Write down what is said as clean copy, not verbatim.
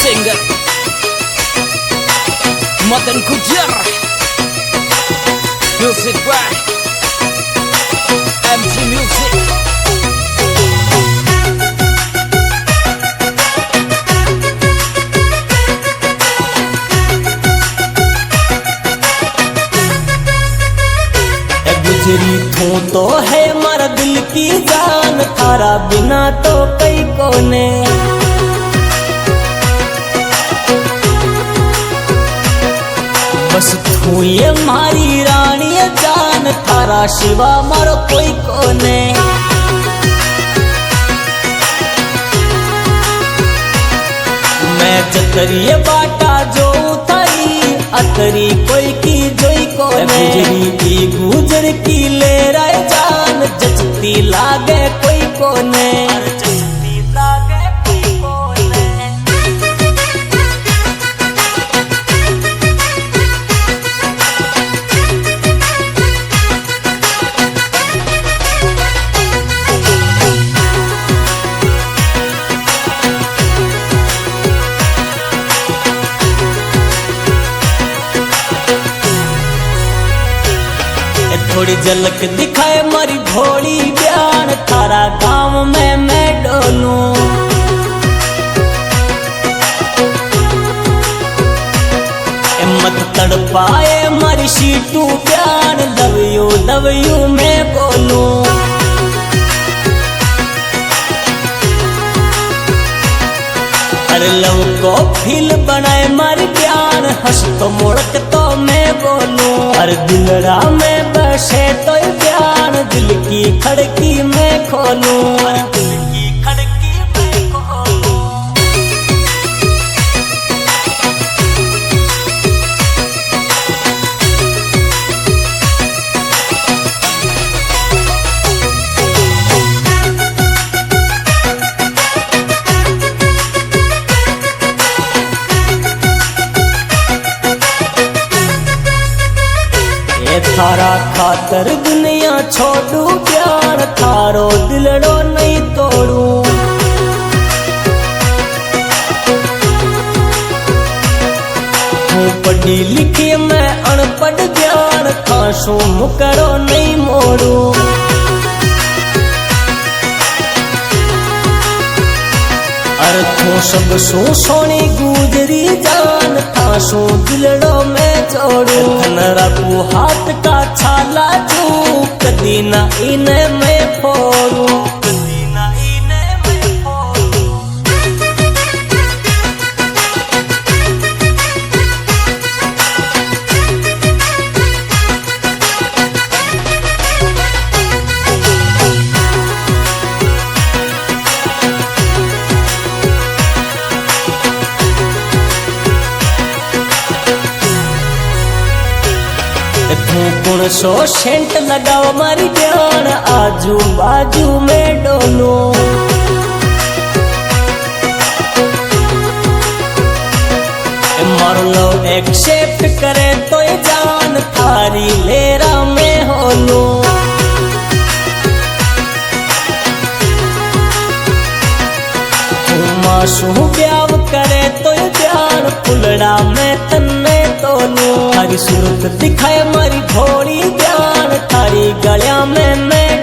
singer Madan Gujar, music by MG Music. गुजरी थू तो है मारा दिल की जान, थारा बिना तो कई कोने। बस तू ये मारी रानी जान, थारा शिवा मारो कोई कोने। मैं जतरिए बाटा जो थारी, अतरी कोई की जोई कोने। गुजरी की गुजर की ले रहे जान, जचती लागे कोई कोने। जचती लागे कोई कोने। थोड़ी झलक दिखाए मारी भोली बयान, थारा गांव में मैं डोलूं। मत तड़पाए मारी शीटू बयान, लव यू मैं बोलूं। अरे लव को फील बनाए मारी बयान, हंस तो मुड़क तो मैं बोलूं। अरे दिलड़ा में बसे तो बयान, दिल की खड़की मैं खोलूं। अरे दिल की खड़की मैं खोलूं। थारा खातर दुनिया छोड़ू प्यार, थारो दिलड़ो नहीं तोड़ू। तू पढ़ी लिखी मैं अनपढ़ ज्ञान, खासू मुकरो नहीं मोड़ू। अरे तू सब सू सोनी गुजरी जान, खासू दिलड़ो में जोड़ू। रखू हाथ का छाला तू, कदी ना इन्हें मैं फोड़ू। कदी ना इन्हें मैं फोड़ू। तू कुण सो सेंट लगाओ मारी जान, आजू बाजू में डोलू। मार लो एक्सेप्ट करे तो ये जान, थारी लेरा में होलू। तू मासू ब्याव करे तो ये जान, फुलड़ा में तन्ने तोलू। थारी सूरत दिखाए मारी भोली जान, थारी गलिया में मैं